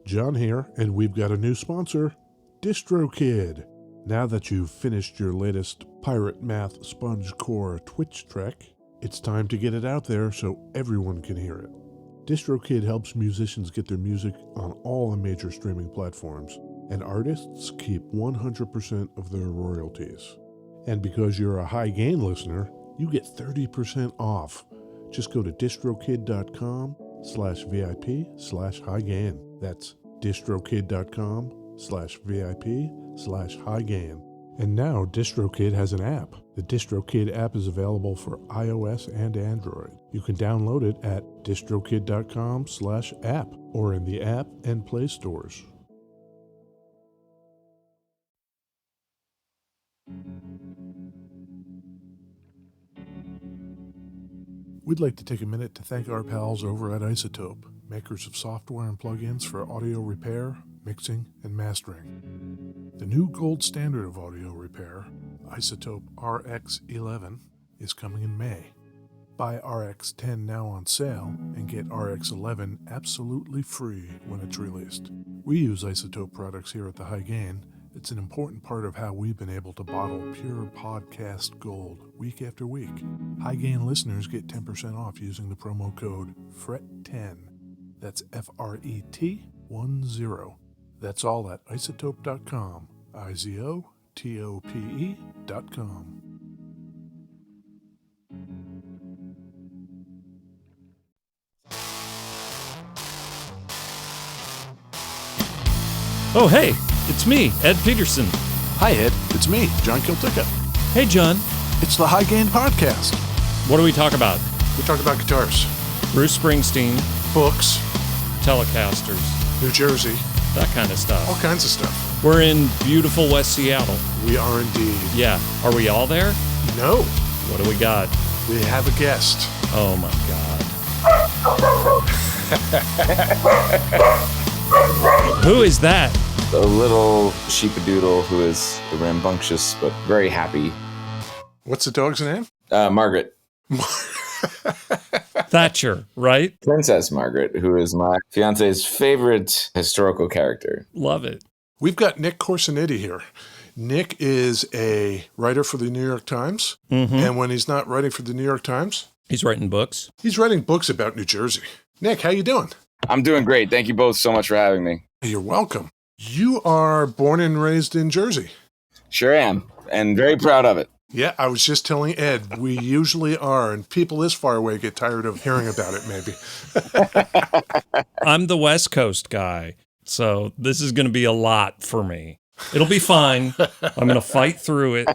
John here, and we've got a new sponsor, DistroKid. Now that you've finished your latest Pirate Math Sponge Core Twitch trek, it's time to get it out there so everyone can hear it. DistroKid helps musicians get their music on all the major streaming platforms, and artists keep 100% of their royalties. And because you're a High Gain listener, you get 30% off. Just go to distrokid.com/VIP/highgain. That's distrokid.com/VIP/highgain. And now DistroKid has an app. The DistroKid app is available for iOS and Android. You can download it at distrokid.com/app or in the App and Play stores. We'd like to take a minute to thank our pals over at Isotope, makers of software and plugins for audio repair, mixing, and mastering. The new gold standard of audio repair, Isotope RX11, is coming in May. Buy RX10 now on sale and get RX11 absolutely free when it's released. We use Isotope products here at the High Gain. It's an important part of how we've been able to bottle pure podcast gold week after week. High Gain listeners get 10% off using the promo code FRET10. That's FRET10. That's all at isotope.com. IZOTOPE.com. Oh, hey, it's me, Ed Peterson. Hi, Ed. It's me, John Kiltica. Hey, John. It's the High Gain Podcast. What do we talk about? We talk about guitars, Bruce Springsteen, books, Telecasters, New Jersey, that kind of stuff. all kinds of stuff. We're in beautiful West Seattle. We are indeed. Yeah. Are we all there? No, What do we got? we have a guest. Oh, my God. Who is that? A little sheepadoodle who is rambunctious but very happy. What's the dog's name? Margaret. Thatcher, right? Princess Margaret, who is my fiance's favorite historical character. Love it. We've got Nick Corasaniti here. Nick is a writer for the New York Times, and when he's not writing for the New York Times, He's writing books. he's writing books about New Jersey. Nick, how you doing? I'm doing great. Thank you both so much for having me. You're welcome. You are born and raised in Jersey. Sure am, and very proud of it. Yeah, I was just telling Ed, we usually are, and people this far away get tired of hearing about it, maybe. I'm the West Coast guy, so this is going to be a lot for me. It'll be fine. I'm going to fight through it.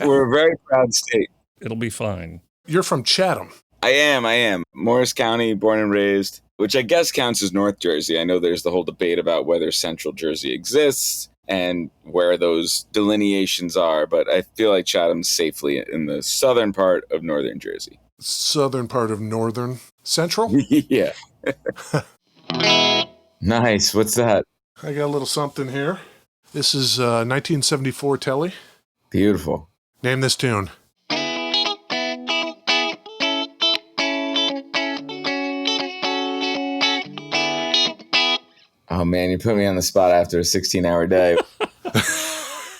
We're a very proud state. It'll be fine. You're from Chatham. I am. Morris County, born and raised, which I guess counts as North Jersey. I know there's the whole debate about whether Central Jersey exists and where those delineations are, but I feel like Chatham's safely in the southern part of Northern Jersey. Southern part of Northern Central? Yeah. Nice. What's that? I got a little something here. This is 1974 Telly. Beautiful. Name this tune. Oh, man, you put me on the spot after a 16-hour day.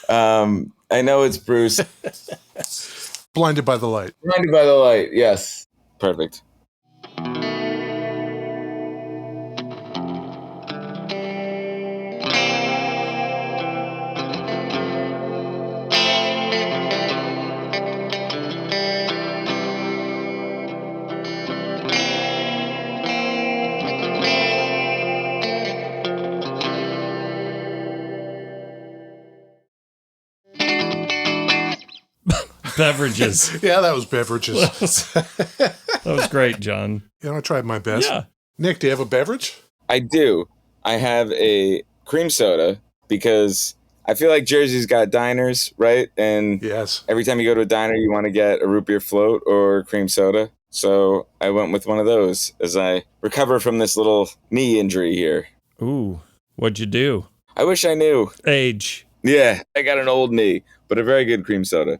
I know it's Bruce. Blinded by the Light. Blinded by the Light, yes. Perfect. Beverages. Yeah, that was beverages. That was great, John. You know, I tried my best. Yeah. Nick, do you have a beverage? I do. I have a cream soda because I feel like Jersey's got diners, right? And Yes. every time you go to a diner, you want to get a root beer float or cream soda. So I went with one of those as I recover from this little knee injury here. Ooh, what'd you do? I wish I knew. Age. Yeah, I got an old knee, but a very good cream soda.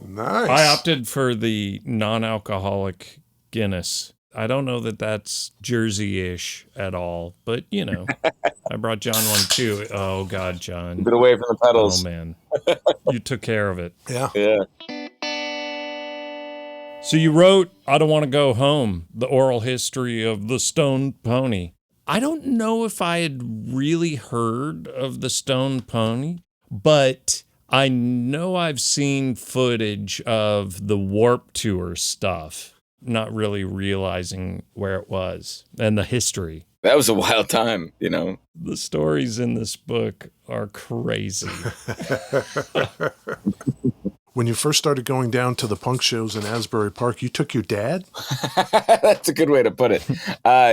Nice. I opted for the non-alcoholic Guinness. I don't know that that's Jersey-ish at all, but you know. brought John one too. Oh, God, A John. bit away from the Oh, pedals. man. You took care of it. Yeah. Yeah. So you wrote I Don't Want to Go Home, the oral history of the Stone Pony. I don't know if I had really heard of the Stone Pony, but I know I've seen footage of the Warp Tour stuff, not really realizing where it was and the history. That was a wild time, you know. The stories in this book are crazy. When you first started going down to the punk shows in Asbury Park, you took your dad? That's a good way to put it.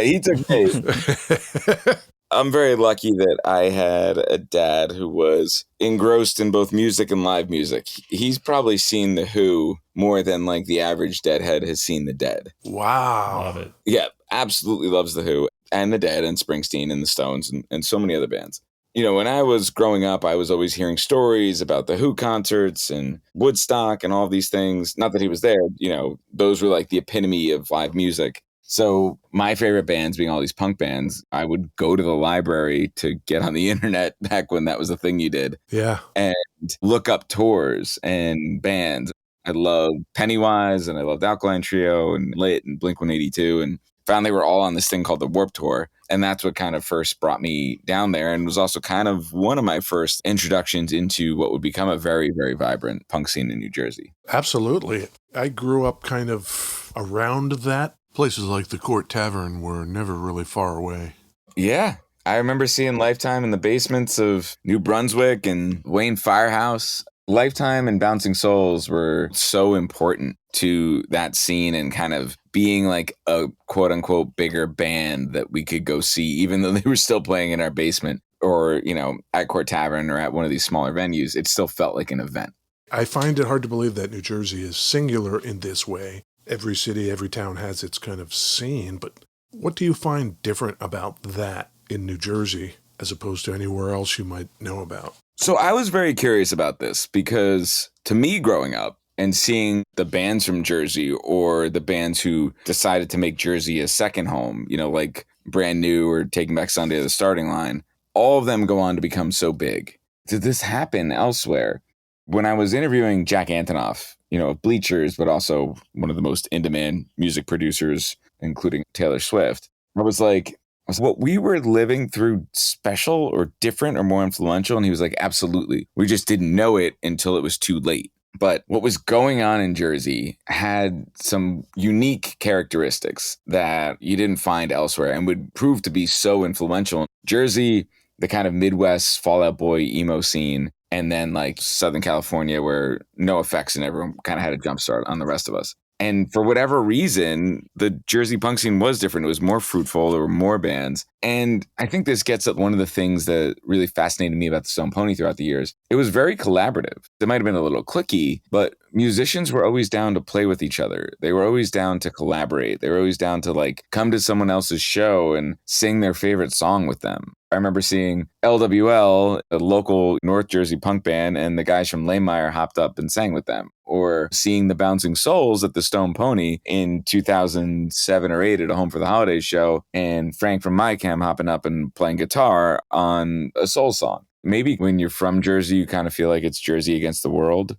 He took me. I'm very lucky that I had a dad who was engrossed in both music and live music. He's probably seen The Who more than like the average Deadhead has seen the Dead. Wow. Love it. Yeah, absolutely loves The Who and the Dead and Springsteen and the Stones and so many other bands. You know, when I was growing up, I was always hearing stories about the Who concerts and Woodstock and all these things. Not that he was there, you know, those were like the epitome of live music. So my favorite bands being all these punk bands, I would go to the library to get on the internet back when that was a thing you did Yeah. and look up tours and bands. I loved Pennywise and I loved Alkaline Trio and Lit and Blink-182 and found they were all on this thing called the Warp Tour. And that's what kind of first brought me down there and was also kind of one of my first introductions into what would become a very, very vibrant punk scene in New Jersey. Absolutely. I grew up kind of around that. Places like the Court Tavern were never really far away. Yeah. I remember seeing Lifetime in the basements of New Brunswick and Wayne Firehouse. Lifetime and Bouncing Souls were so important to that scene and kind of being like a quote unquote bigger band that we could go see, even though they were still playing in our basement or, you know, at Court Tavern or at one of these smaller venues. It still felt like an event. I find it hard to believe that New Jersey is singular in this way. Every city, every town has its kind of scene, but what do you find different about that in New Jersey as opposed to anywhere else you might know about? So I was very curious about this because to me growing up and seeing the bands from Jersey or the bands who decided to make Jersey a second home, you know, like Brand New or Taking Back Sunday, The Starting Line, all of them go on to become so big. Did this happen elsewhere? When I was interviewing Jack Antonoff, you know, of Bleachers, but also one of the most in-demand music producers, including Taylor Swift, I was like, was what we were living through special or different or more influential? And he was like, absolutely. We just didn't know it until it was too late. But what was going on in Jersey had some unique characteristics that you didn't find elsewhere and would prove to be so influential. Jersey, the kind of Midwest Fall Out Boy emo scene, and then like Southern California where No Effects and everyone kind of had a jump start on the rest of us. And for whatever reason, the Jersey punk scene was different. It was more fruitful. There were more bands. And I think this gets at one of the things that really fascinated me about the Stone Pony throughout the years. It was very collaborative. It might have been a little cliquey, but musicians were always down to play with each other. They were always down to collaborate. They were always down to like come to someone else's show and sing their favorite song with them. I remember seeing LWL, a local North Jersey punk band, and the guys from Lameyer hopped up and sang with them. Or seeing the Bouncing Souls at the Stone Pony in 2007 or 8 at a Home for the Holidays show, and Frank from My Cam hopping up and playing guitar on a soul song. Maybe when you're from Jersey, you kind of feel like it's Jersey against the world.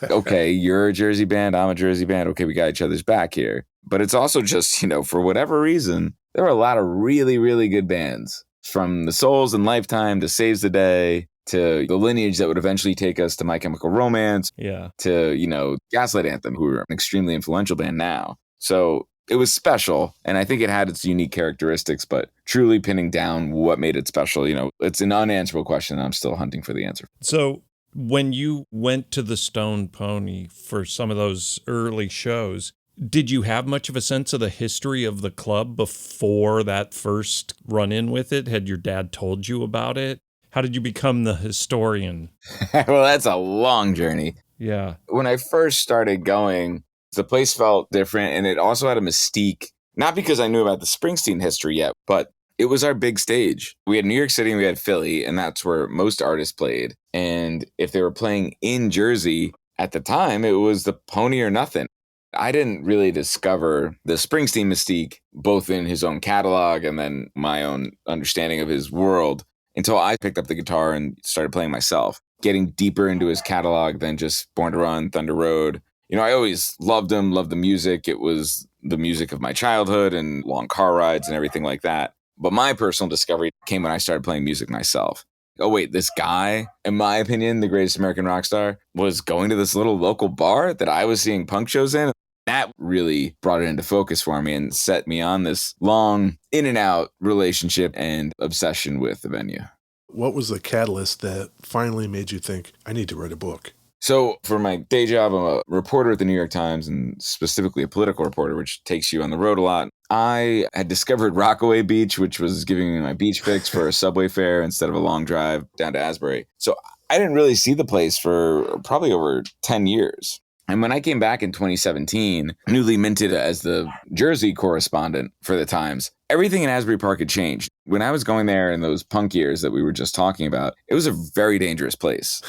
Okay, you're a Jersey band, I'm a Jersey band. Okay, we got each other's back here. But it's also just, you know, for whatever reason, there are a lot of really, really good bands. From the Souls and Lifetime to Saves the Day to the lineage that would eventually take us to My Chemical Romance, to, you know, Gaslight Anthem, who are an extremely influential band now. So it was special, and I think it had its unique characteristics, but truly pinning down what made it special, you know, it's an unanswerable question, and I'm still hunting for the answer. So when you went to the Stone Pony for some of those early shows, did you have much of a sense of the history of the club before that first run-in with it? Had your dad told you about it? How did you become the historian? Well, that's a long journey. Yeah. When I first started going, the place felt different, and it also had a mystique, not because I knew about the Springsteen history yet, but it was our big stage. We had New York City and we had Philly, and that's where most artists played. And if they were playing in Jersey at the time, it was the Pony or nothing. I didn't really discover the Springsteen mystique, both in his own catalog and then my own understanding of his world, until I picked up the guitar and started playing myself, getting deeper into his catalog than just Born to Run, Thunder Road. I always loved him, loved the music. It was the music of my childhood and long car rides and everything like that. But my personal discovery came when I started playing music myself. Oh, wait, this guy, in my opinion, the greatest American rock star, was going to this little local bar that I was seeing punk shows in. That really brought it into focus for me and set me on this long in and out relationship and obsession with the venue. What was the catalyst that finally made you think, I need to write a book? So for my day job, I'm a reporter at the New York Times, and specifically a political reporter, which takes you on the road a lot. I had discovered Rockaway Beach, which was giving me my beach fix for a subway fare instead of a long drive down to Asbury. So I didn't really see the place for probably over 10 years. And when I came back in 2017, newly minted as the Jersey correspondent for the Times, everything in Asbury Park had changed. When I was going there in those punk years that we were just talking about, it was a very dangerous place.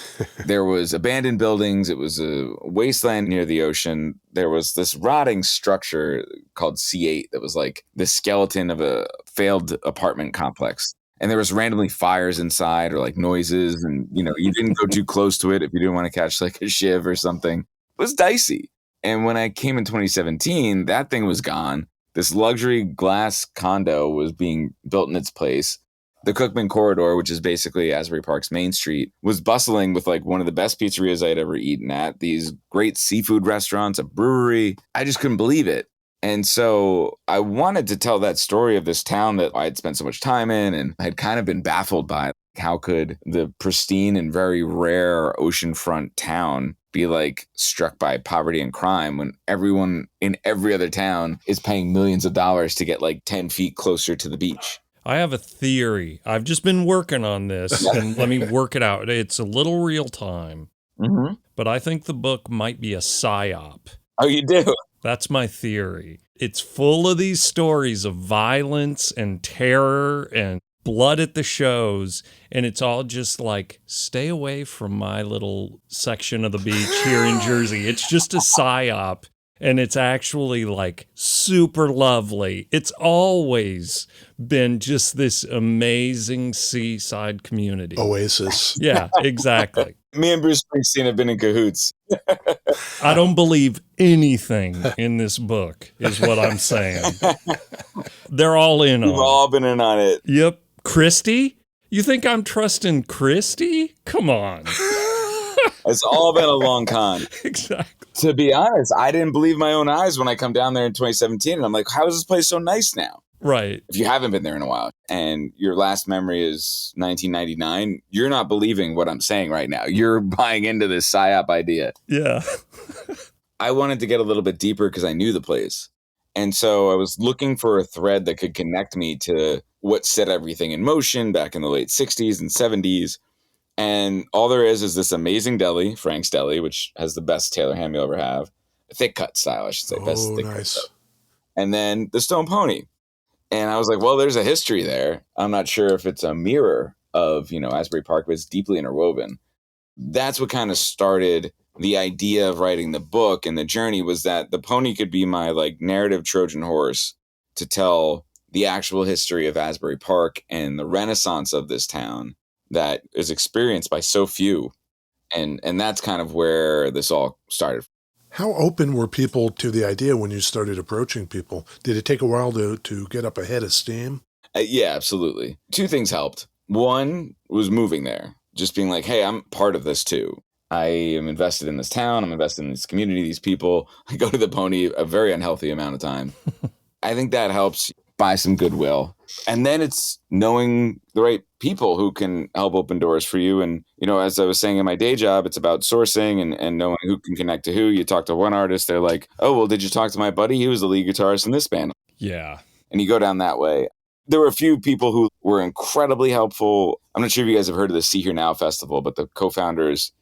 There was abandoned buildings. It was a wasteland near the ocean. There was this rotting structure called C8 that was like the skeleton of a failed apartment complex. And there was randomly fires inside or like noises. And, you didn't go too close to it if you didn't want to catch like a shiv or something. It was dicey. And when I came in 2017, that thing was gone. This luxury glass condo was being built in its place. The Cookman Corridor, which is basically Asbury Park's main street, was bustling with like one of the best pizzerias I'd ever eaten at, these great seafood restaurants, a brewery. I just couldn't believe it. And so I wanted to tell that story of this town that I had spent so much time in and had kind of been baffled by. How could the pristine and very rare oceanfront town be like struck by poverty and crime when everyone in every other town is paying millions of dollars to get like 10 feet closer to the beach? I have a theory. I've just been working on this, and let me work it out. It's a little real time, but I think the book might be a psyop. Oh, you do? That's my theory. It's full of these stories of violence and terror and blood at the shows, and it's all just like, stay away from my little section of the beach here in Jersey. It's just a psyop, and it's actually like super lovely. It's always been just this amazing seaside community. Oasis. Yeah, exactly. Me and Bruce Springsteen have been in cahoots. I don't believe anything in this book, is what I'm saying. They're all in on it. We've all been in on it. Yep. Christy? You think I'm trusting Christy? Come on. It's all been a long con. Exactly. To be honest, I didn't believe my own eyes when I come down there in 2017, and I'm like, how is this place so nice now? Right. If you haven't been there in a while and your last memory is 1999, you're not believing what I'm saying right now. You're buying into this psyop idea. Yeah. I wanted to get a little bit deeper because I knew the place. And so I was looking for a thread that could connect me to what set everything in motion back in the late 60s and 70s. And all there is this amazing deli, Frank's Deli, which has the best Taylor ham you'll ever have. Thick cut style, I should say. Best thick nice. cut. And then the Stone Pony. And I was like, well, there's a history there. I'm not sure if it's a mirror of, Asbury Park, but it's deeply interwoven. That's what kind of started the idea of writing the book, and the journey was that the pony could be my like narrative Trojan horse to tell the actual history of Asbury Park and the renaissance of this town that is experienced by so few. And that's kind of where this all started. How open were people to the idea when you started approaching people? Did it take a while to get up a head of steam? Yeah, absolutely. Two things helped. One was moving there, just being like, hey, I'm part of this too. I am invested in this town. I'm invested in this community, these people. I go to the pony a very unhealthy amount of time. I think that helps buy some goodwill. And then it's knowing the right people who can help open doors for you. And, as I was saying in my day job, it's about sourcing and knowing who can connect to who. You talk to one artist, they're like, oh, well, did you talk to my buddy? He was the lead guitarist in this band. Yeah. And you go down that way. There were a few people who were incredibly helpful. I'm not sure if you guys have heard of the See Here Now Festival, but the co-founders,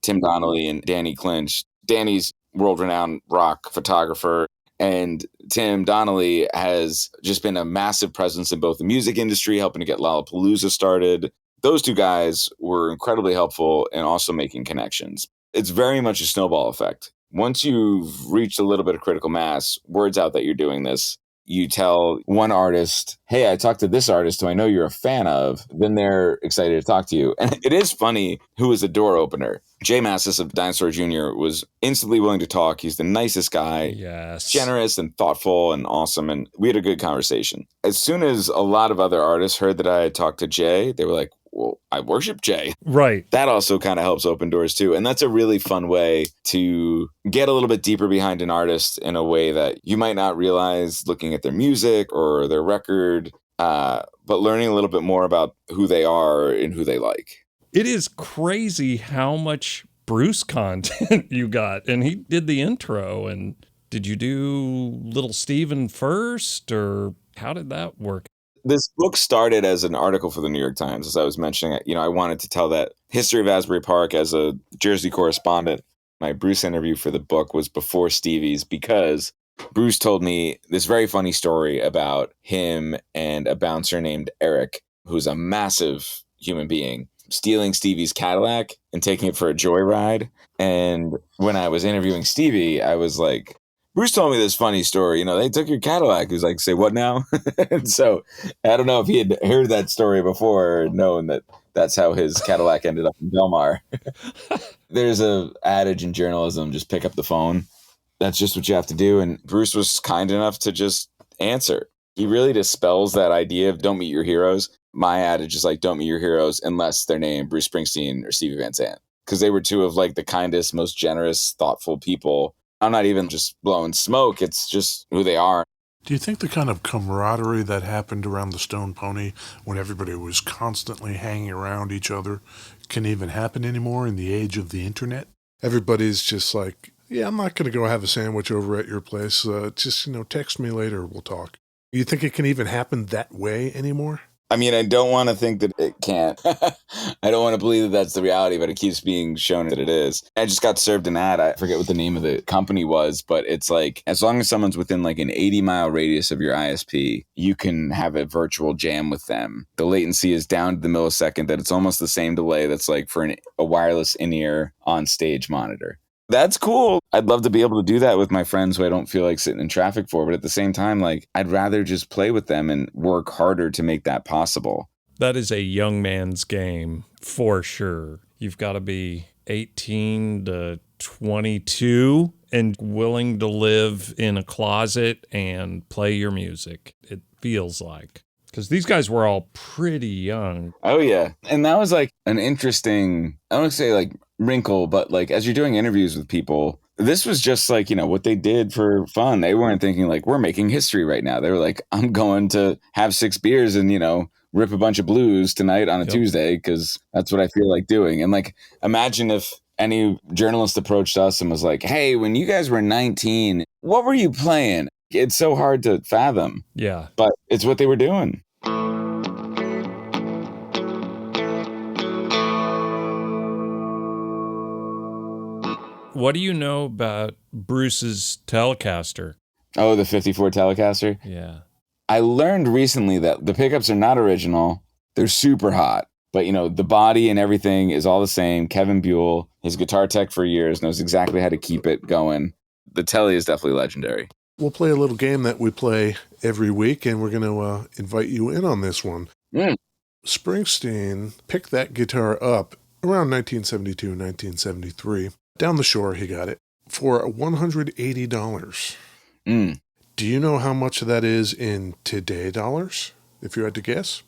Tim Donnelly and Danny Clinch. Danny's world-renowned rock photographer, and Tim Donnelly has just been a massive presence in both the music industry, helping to get Lollapalooza started. Those two guys were incredibly helpful in also making connections. It's very much a snowball effect. once you've reached a little bit of critical mass, word's out that you're doing this. You tell one artist, hey, I talked to this artist who I know you're a fan of. Then they're excited to talk to you. And it is funny who is a door opener. Jay Massis of Dinosaur Jr. was instantly willing to talk. He's the nicest guy. Yes. Generous and thoughtful and awesome. And we had a good conversation. As soon as a lot of other artists heard that I had talked to Jay, they were like, well, I worship Jay. Right. That also kind of helps open doors too. And that's a really fun way to get a little bit deeper behind an artist in a way that you might not realize looking at their music or their record, but learning a little bit more about who they are and who they like. It is crazy how much Bruce content you got. And he did the intro. And did you do Little Steven first, or how did that work? This book started as an article for the New York Times. As I was mentioning, I wanted to tell that history of Asbury Park as a Jersey correspondent. My Bruce interview for the book was before Stevie's because Bruce told me this very funny story about him and a bouncer named Eric, who's a massive human being, stealing Stevie's Cadillac and taking it for a joyride. And when I was interviewing Stevie, I was like, Bruce told me this funny story. They took your Cadillac. He was like, say what now? And so I don't know if he had heard that story before or known that that's how his Cadillac ended up in Belmar. There's a adage in journalism, just pick up the phone. That's just what you have to do. And Bruce was kind enough to just answer. He really dispels that idea of don't meet your heroes. My adage is like, don't meet your heroes unless they're named Bruce Springsteen or Stevie Van Zandt, because they were two of like the kindest, most generous, thoughtful people. I'm not even just blowing smoke. It's just who they are. Do you think the kind of camaraderie that happened around the Stone Pony when everybody was constantly hanging around each other can even happen anymore in the age of the internet? Everybody's just like, yeah, I'm not going to go have a sandwich over at your place. Just, text me later. We'll talk. You think it can even happen that way anymore? I mean, I don't want to think that it can't. I don't want to believe that that's the reality, but it keeps being shown that it is. I just got served an ad. I forget what the name of the company was, but it's like, as long as someone's within like an 80-mile radius of your ISP, you can have a virtual jam with them. The latency is down to the millisecond, that it's almost the same delay that's like for a wireless in-ear on-stage monitor. That's cool. I'd love to be able to do that with my friends who I don't feel like sitting in traffic for. But at the same time, like, I'd rather just play with them and work harder to make that possible. That is a young man's game for sure. You've got to be 18 to 22 and willing to live in a closet and play your music. It feels like. Because these guys were all pretty young. Oh, yeah. And that was like an interesting, I don't want to say like wrinkle, but like as you're doing interviews with people, this was just like, what they did for fun. They weren't thinking like, we're making history right now. They were like, I'm going to have 6 beers and, rip a bunch of blues tonight on a Tuesday because that's what I feel like doing. And like, imagine if any journalist approached us and was like, hey, when you guys were 19, what were you playing? It's so hard to fathom. Yeah. But it's what they were doing. What do you know about Bruce's Telecaster? Oh, the 54 Telecaster? Yeah. I learned recently that the pickups are not original. They're super hot. But, the body and everything is all the same. Kevin Buell, his guitar tech for years, knows exactly how to keep it going. The Telly is definitely legendary. We'll play a little game that we play every week, and we're going to invite you in on this one. Springsteen picked that guitar up around 1972, 1973. Down the shore, he got it for $180. Do you know how much that is in today dollars, if you had to guess?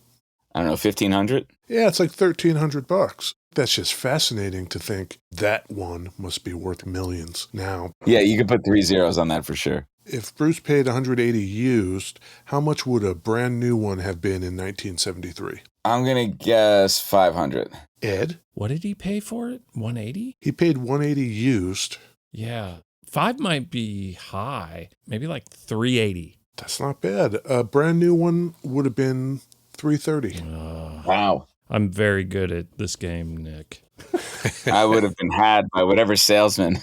I don't know, 1,500? Yeah, it's like $1,300. That's just fascinating to think that one must be worth millions now. Yeah, you could put 3 zeros on that for sure. If Bruce paid $180 used, how much would a brand new one have been in 1973? I'm going to guess 500. Ed? What did he pay for it? 180? He paid $180 used. Yeah. 5 might be high. Maybe like 380. That's not bad. A brand new one would have been $330. Wow. I'm very good at this game, Nick. I would have been had by whatever salesman.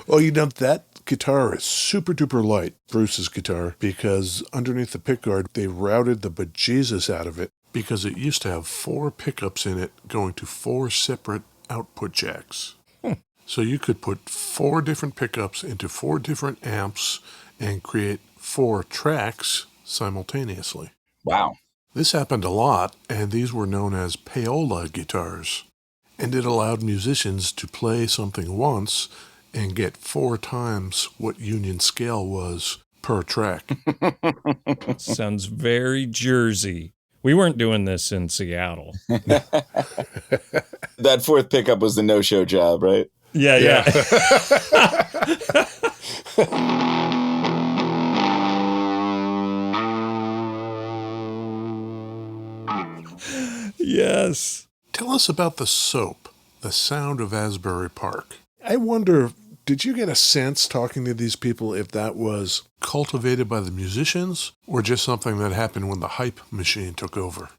Well, that guitar is super duper light, Bruce's guitar, because underneath the pickguard, they routed the bejesus out of it because it used to have 4 pickups in it going to 4 separate output jacks. So you could put 4 different pickups into 4 different amps and create 4 tracks simultaneously. Wow. This happened a lot, and these were known as payola guitars. And it allowed musicians to play something once and get 4 times what union scale was per track. Sounds very Jersey. We weren't doing this in Seattle. That 4th pickup was the no-show job, right? Yeah. Yes. Tell us about the soap, the sound of Asbury Park. I wonder, did you get a sense talking to these people if that was cultivated by the musicians or just something that happened when the hype machine took over?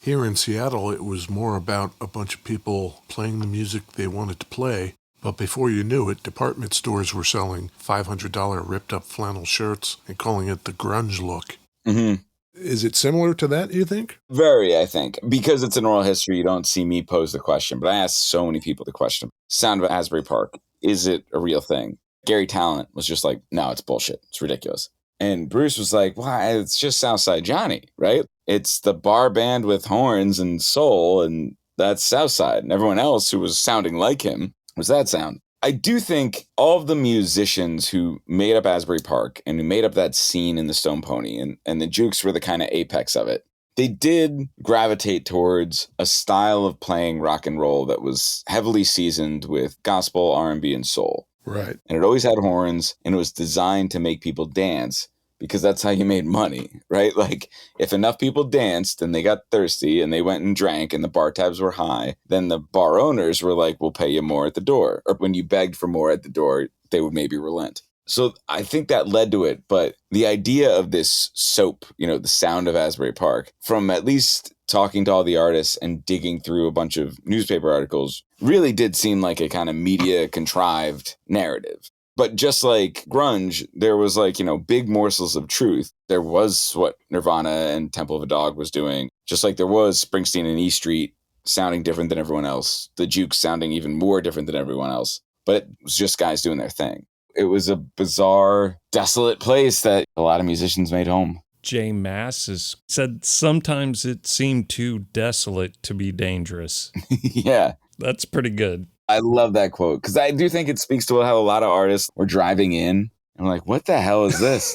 Here in Seattle, it was more about a bunch of people playing the music they wanted to play, but before you knew it, department stores were selling $500 ripped-up flannel shirts and calling it the grunge look. Mm-hmm. Is it similar to that, you think? Very, I think. Because it's an oral history, you don't see me pose the question, but I ask so many people the question. Sound of Asbury Park, is it a real thing? Gary Talent was just like, no, it's bullshit. It's ridiculous. And Bruce was like, well, it's just Southside Johnny, right? It's the bar band with horns and soul, and that's Southside. And everyone else who was sounding like him was that sound. I do think all of the musicians who made up Asbury Park and who made up that scene in the Stone Pony, and the Jukes were the kind of apex of it, they did gravitate towards a style of playing rock and roll that was heavily seasoned with gospel, R&B, and soul. Right. And it always had horns, and it was designed to make people dance because that's how you made money, right? Like, if enough people danced and they got thirsty and they went and drank and the bar tabs were high, then the bar owners were like, we'll pay you more at the door. Or when you begged for more at the door, they would maybe relent. So I think that led to it. But the idea of this soap, the sound of Asbury Park, from at least talking to all the artists and digging through a bunch of newspaper articles, really did seem like a kind of media contrived narrative. But just like grunge, there was big morsels of truth. There was what Nirvana and Temple of a Dog was doing, just like there was Springsteen and E Street sounding different than everyone else, the Jukes sounding even more different than everyone else. But it was just guys doing their thing. It was a bizarre, desolate place that a lot of musicians made home. Jay Masses said sometimes it seemed too desolate to be dangerous. Yeah. That's pretty good. I love that quote because I do think it speaks to how a lot of artists were driving in. I'm like, what the hell is this?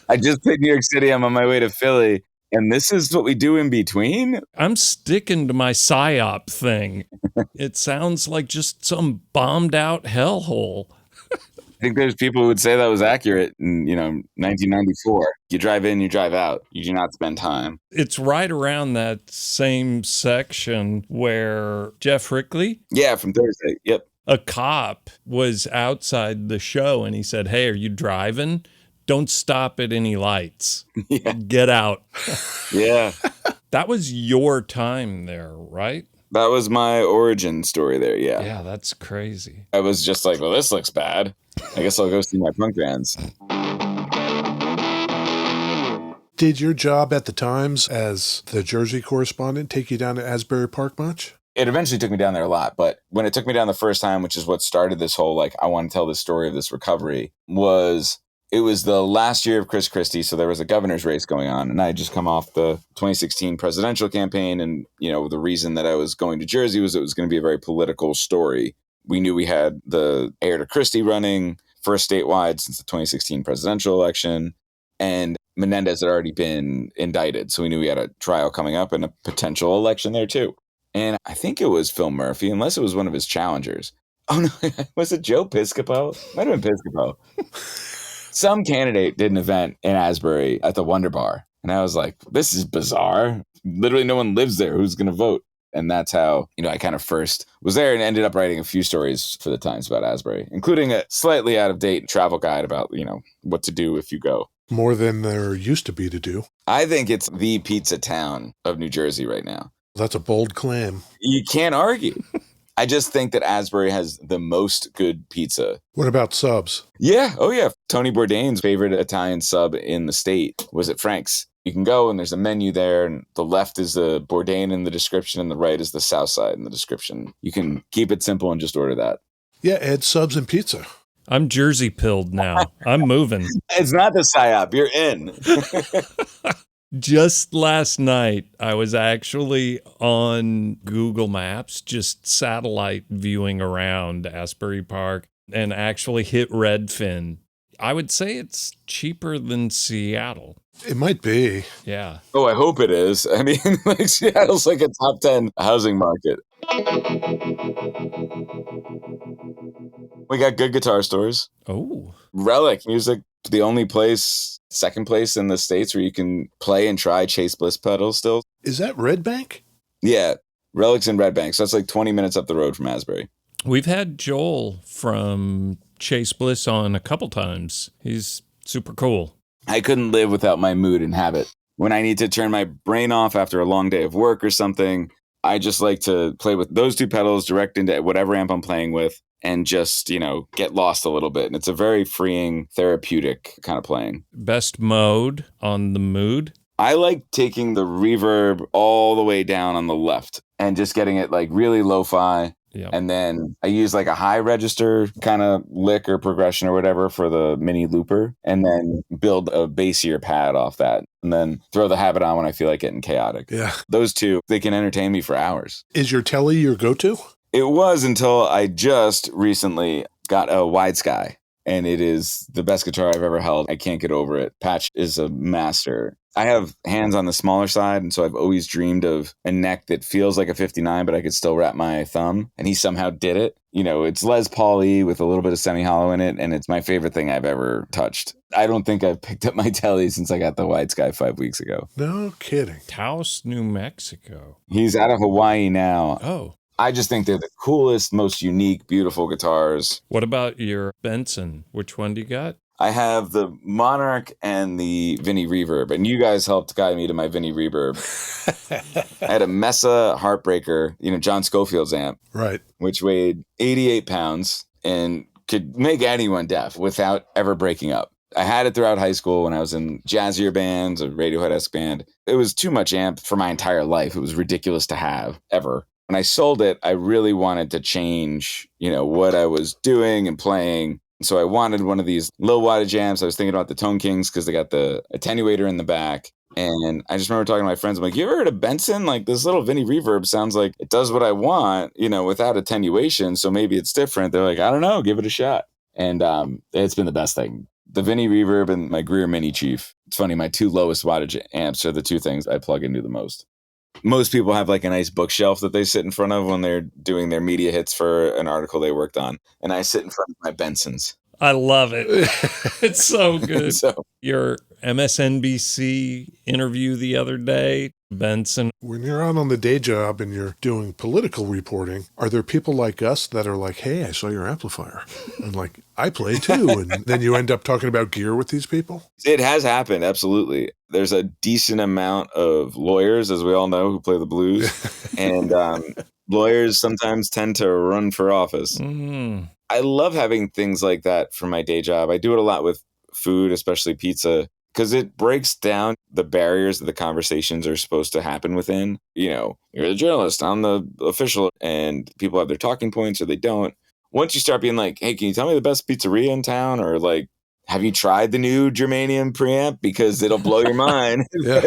I just picked New York City. I'm on my way to Philly. And this is what we do in between? I'm sticking to my PSYOP thing. It sounds like just some bombed out hellhole. I think there's people who would say that was accurate in, 1994. You drive in, you drive out. You do not spend time. It's right around that same section where Jeff Rickley? Yeah, from Thursday. Yep. A cop was outside the show and he said, hey, are you driving? Don't stop at any lights. Yeah. Get out. Yeah. That was your time there, right? That was my origin story there, yeah. Yeah, that's crazy. I was just like, well, this looks bad. I guess I'll go see my punk bands. Did your job at the Times as the Jersey correspondent take you down to Asbury Park much? It eventually took me down there a lot, but when it took me down the first time, which is what started this whole, I want to tell this story of this recovery, it was the last year of Chris Christie, so there was a governor's race going on, and I had just come off the 2016 presidential campaign, and, the reason that I was going to Jersey was it was going to be a very political story. We knew we had the heir to Christie running, first statewide since the 2016 presidential election, and Menendez had already been indicted, so we knew we had a trial coming up and a potential election there too. And I think it was Phil Murphy, unless it was one of his challengers. Oh, no, was it Joe Piscopo? Might have been Piscopo. Some candidate did an event in Asbury at the Wonder Bar. And I was like, this is bizarre. Literally no one lives there. Who's going to vote? And that's how, I kind of first was there and ended up writing a few stories for the Times about Asbury, including a slightly out of date travel guide about, what to do if you go. More than there used to be to do. I think it's the pizza town of New Jersey right now. That's a bold claim. You can't argue. I just think that Asbury has the most good pizza. What about subs? Yeah. Oh, yeah. Tony Bourdain's favorite Italian sub in the state was at Frank's. You can go and there's a menu there, and the left is the Bourdain in the description and the right is the South Side in the description. You can keep it simple and just order that. Yeah, add subs and pizza. I'm Jersey pilled now. I'm moving. It's not the PSYOP. You're in. Just last night, I was actually on Google Maps, just satellite viewing around Asbury Park, and actually hit Redfin. I would say it's cheaper than Seattle. It might be. Yeah. Oh, I hope it is. I mean, like Seattle's like a top 10 housing market. We got good guitar stores. Oh. Relic Music, the only place, second place in the States where you can play and try Chase Bliss pedals still. Is that Red Bank? Yeah, Relic's in Red Bank. So that's like 20 minutes up the road from Asbury. We've had Joel from Chase Bliss on a couple times. He's super cool. I couldn't live without my mood and habit. When I need to turn my brain off after a long day of work or something, I just like to play with those two pedals direct into whatever amp I'm playing with and just, get lost a little bit. And it's a very freeing, therapeutic kind of playing. Best mode on the mood? I like taking the reverb all the way down on the left and just getting it like really lo-fi. Yeah. And then I use like a high register kind of lick or progression or whatever for the mini looper, and then build a bassier pad off that, and then throw the habit on when I feel like getting chaotic. Yeah. Those two, they can entertain me for hours. Is your telly your go-to? It was until I just recently got a Wide Sky, and it is the best guitar I've ever held. I can't get over it. Patch is a master. I have hands on the smaller side, and so I've always dreamed of a neck that feels like a 59, but I could still wrap my thumb, and he somehow did it. It's Les Paul-y with a little bit of semi-hollow in it, and it's my favorite thing I've ever touched. I don't think I've picked up my telly since I got the Wide Sky 5 weeks ago. No kidding. Taos, New Mexico. He's out of Hawaii now. Oh. I just think they're the coolest, most unique, beautiful guitars. What about your Benson? Which one do you got? I have the Monarch and the Vinny Reverb, and you guys helped guide me to my Vinny Reverb. I had a Mesa Heartbreaker, John Scofield's amp, Right. which weighed 88 pounds and could make anyone deaf without ever breaking up. I had it throughout high school when I was in jazzier bands, a Radiohead-esque band. It was too much amp for my entire life. It was ridiculous to have, ever. When I sold it, I really wanted to change, what I was doing and playing. So I wanted one of these low wattage amps. I was thinking about the Tone Kings because they got the attenuator in the back. And I just remember talking to my friends. I'm like, you ever heard of Benson? Like, this little Vinny Reverb sounds like it does what I want, without attenuation. So maybe it's different. They're like, I don't know, give it a shot. And it's been the best thing. The Vinny Reverb and my Greer Mini Chief. It's funny, my two lowest wattage amps are the two things I plug into the most. Most people have like a nice bookshelf that they sit in front of when they're doing their media hits for an article they worked on. And I sit in front of my Bensons. I love it. It's so good. So, Your MSNBC interview the other day, Benson. When you're out on the day job and you're doing political reporting, are there people like us that are like, hey, I saw your amplifier? And like, I play too. And then you end up talking about gear with these people? it has happened, absolutely. There's a decent amount of lawyers, as we all know, who play the blues. And lawyers sometimes tend to run for office. Mm. I love having things like that for my day job. I do it a lot with food, especially pizza, because it breaks down the barriers that the conversations are supposed to happen within. You're the journalist, I'm the official, and people have their talking points or they don't. Once you start being like, hey, can you tell me the best pizzeria in town? Or like, have you tried the new germanium preamp? Because it'll blow your mind, Yeah.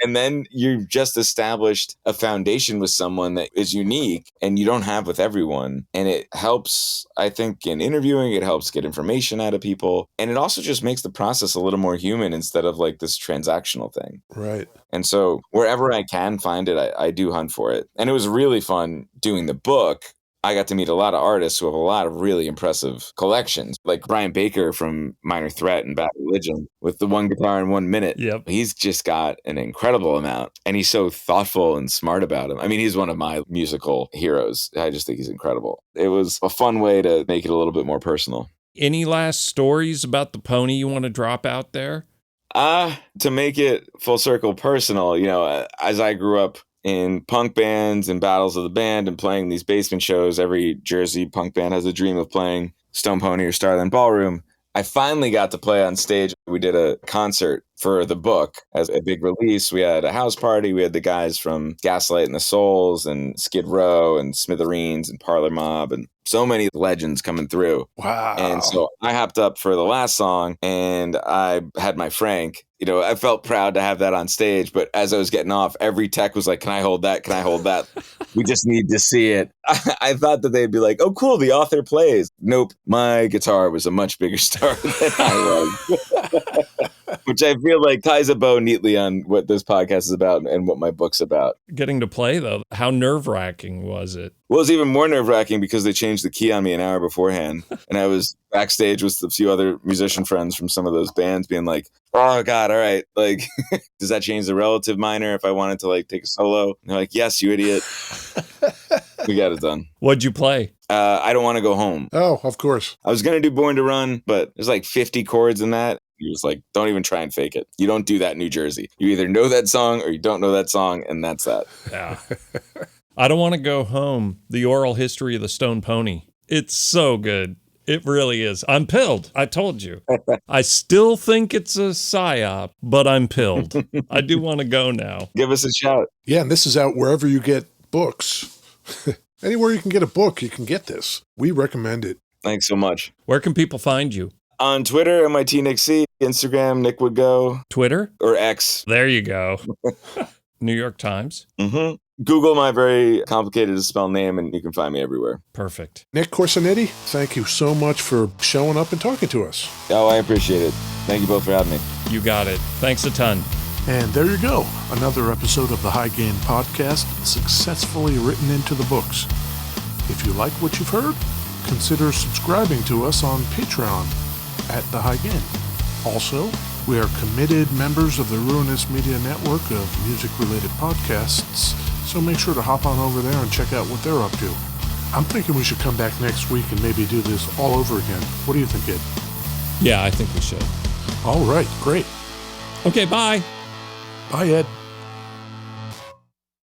and then you've just established a foundation with someone that is unique and you don't have with everyone. And it helps, I think, in interviewing, it helps get information out of people. And it also just makes the process a little more human instead of like this transactional thing. Right. And so wherever I can find it, I do hunt for it. And it was really fun doing the book. I got to meet a lot of artists who have a lot of really impressive collections, like Brian Baker from Minor Threat and Bad Religion with the one guitar in 1 minute. Yep. He's just got an incredible amount, and he's so thoughtful and smart about him. I mean, he's one of my musical heroes. I just think he's incredible. It was a fun way to make it a little bit more personal. Any last stories about the pony you want to drop out there? To make it full circle personal, as I grew up in punk bands and battles of the band and playing these basement shows, every Jersey punk band has a dream of playing Stone Pony or Starland Ballroom. I finally got to play on stage. We did a concert for the book as a big release. We had a house party. We had the guys from Gaslight and the Souls and Skid Row and Smithereens and Parlor Mob and so many legends coming through. Wow. And so I hopped up for the last song and I had my Frank. I felt proud to have that on stage. But as I was getting off, every tech was like, can I hold that? Can I hold that? We just need to see it. I thought that they'd be like, oh, cool, the author plays. Nope. My guitar was a much bigger star than I was. Which I feel like ties a bow neatly on what this podcast is about and what my book's about. Getting to play, though, how nerve-wracking was it? Well, it was even more nerve-wracking because they changed the key on me an hour beforehand. And I was backstage with a few other musician friends from some of those bands being like, oh, God, all right. Like, does that change the relative minor if I wanted to, like, take a solo? And they're like, yes, you idiot. We got it done. What'd you play? I Don't Want to Go Home. Oh, of course. I was going to do Born to Run, but there's like 50 chords in that. He was like, don't even try and fake it. You don't do that in New Jersey. You either know that song or you don't know that song, and that's that. Yeah. I Don't Want to Go Home, the oral history of the Stone Pony. It's so good. It really is. I'm pilled. I told you. I still think it's a psyop, but I'm pilled. I do want to go now. Give us a shout. Yeah, and this is out wherever you get books. Anywhere you can get a book, you can get this. We recommend it. Thanks so much. Where can people find you? On Twitter, MIT Nick C. Instagram, Nick Would Go. Twitter? Or X. There you go. New York Times. Mm-hmm. Google my very complicated to spell name and you can find me everywhere. Perfect. Nick Corasaniti, thank you so much for showing up and talking to us. Oh, I appreciate it. Thank you both for having me. You got it. Thanks a ton. And there you go. Another episode of the High Gain Podcast successfully written into the books. If you like what you've heard, consider subscribing to us on Patreon at The High Gain. Also, we are committed members of the Ruinous Media Network of music-related podcasts, so make sure to hop on over there and check out what they're up to. I'm thinking we should come back next week and maybe do this all over again. What do you think, Ed? Yeah, I think we should. All right, great. Okay, bye. Bye, Ed.